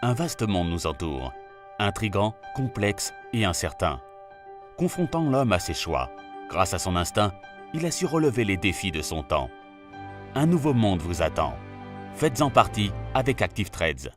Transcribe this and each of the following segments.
Un vaste monde nous entoure, intrigant, complexe et incertain. Confrontant l'homme à ses choix, grâce à son instinct, il a su relever les défis de son temps. Un nouveau monde vous attend. Faites-en partie avec Active Trades.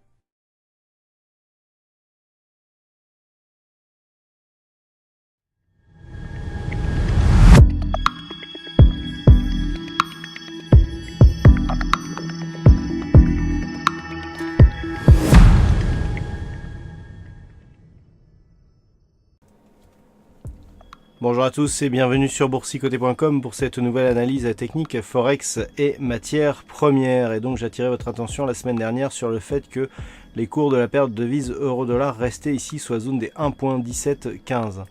Bonjour à tous et bienvenue sur boursicoté.com pour cette nouvelle analyse technique Forex et matières premières. Et donc j'attirais votre attention la semaine dernière sur le fait que les cours de la paire de devises euro-dollar restaient ici sous la zone des 1.1715.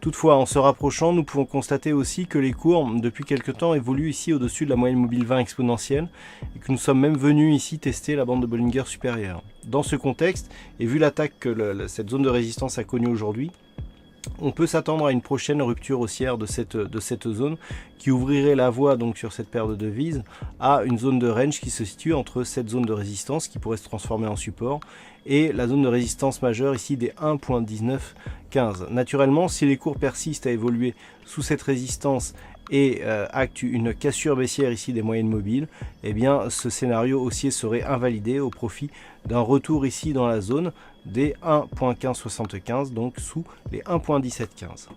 Toutefois, en se rapprochant, nous pouvons constater aussi que les cours, depuis quelques temps, évoluent ici au-dessus de la moyenne mobile 20 exponentielle et que nous sommes même venus ici tester la bande de Bollinger supérieure. Dans ce contexte, et vu l'attaque que cette zone de résistance a connue aujourd'hui, on peut s'attendre à une prochaine rupture haussière de cette zone qui ouvrirait la voie donc sur cette paire de devises à une zone de range qui se situe entre cette zone de résistance qui pourrait se transformer en support et la zone de résistance majeure ici des 1.1915. Naturellement, si les cours persistent à évoluer sous cette résistance et acte une cassure baissière ici des moyennes mobiles, eh bien ce scénario haussier serait invalidé au profit d'un retour ici dans la zone des 1.1575, donc sous les 1.1715.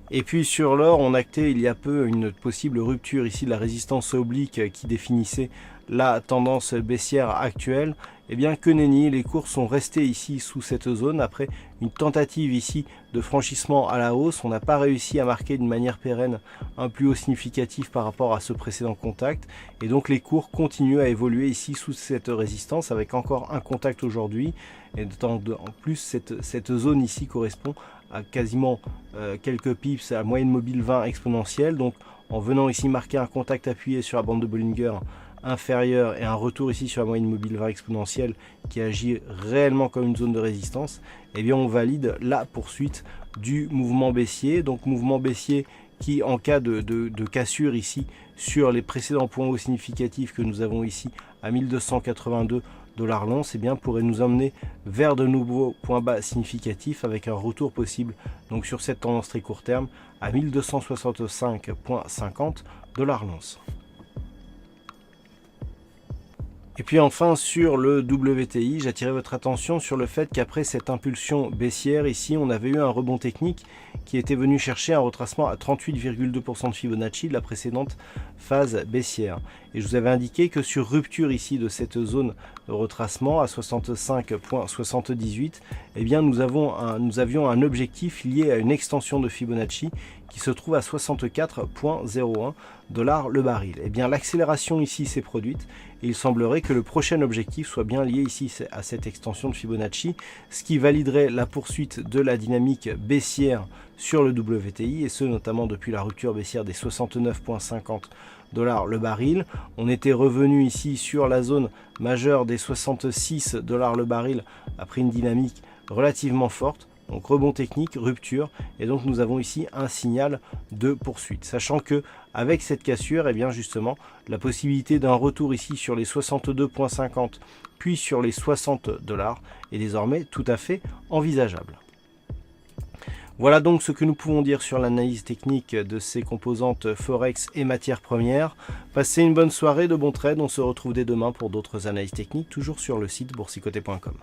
Et puis sur l'or, on actait il y a peu une possible rupture ici de la résistance oblique qui définissait la tendance baissière actuelle. Eh bien que nenni, les cours sont restés ici sous cette zone après une tentative ici de franchissement à la hausse. On n'a pas réussi à marquer d'une manière pérenne un plus haut significatif par rapport à ce précédent contact. Et donc les cours continuent à évoluer ici sous cette résistance avec encore un contact aujourd'hui. Et en plus, cette zone ici correspond à quasiment quelques pips à la moyenne mobile 20 exponentielle. Donc en venant ici marquer un contact appuyé sur la bande de Bollinger inférieur et un retour ici sur la moyenne mobile 20 exponentielle qui agit réellement comme une zone de résistance, eh bien on valide la poursuite du mouvement baissier. Donc mouvement baissier qui, en cas de cassure ici sur les précédents points hauts significatifs que nous avons ici à 1282 $ l'once, eh bien pourrait nous emmener vers de nouveaux points bas significatifs avec un retour possible donc sur cette tendance très court terme à 1265,50 $ l'once. Et puis enfin sur le WTI, j'attirais votre attention sur le fait qu'après cette impulsion baissière ici, on avait eu un rebond technique qui était venu chercher un retracement à 38,2% de Fibonacci de la précédente phase baissière. Et je vous avais indiqué que sur rupture ici de cette zone de retracement à 65,78, eh bien nous avions un objectif lié à une extension de Fibonacci qui se trouve à 64,01 $ le baril. Eh bien l'accélération ici s'est produite et il semblerait que le prochain objectif soit bien lié ici à cette extension de Fibonacci, ce qui validerait la poursuite de la dynamique baissière sur le WTI, et ce notamment depuis la rupture baissière des 69,50 $ le baril. On était revenu ici sur la zone majeure des 66 $ le baril après une dynamique relativement forte. Donc rebond technique, rupture, et donc nous avons ici un signal de poursuite. Sachant que avec cette cassure, et bien justement, la possibilité d'un retour ici sur les 62,50 puis sur les 60 $ est désormais tout à fait envisageable. Voilà donc ce que nous pouvons dire sur l'analyse technique de ces composantes Forex et matières premières. Passez une bonne soirée, de bons trades, on se retrouve dès demain pour d'autres analyses techniques, toujours sur le site boursicoté.com.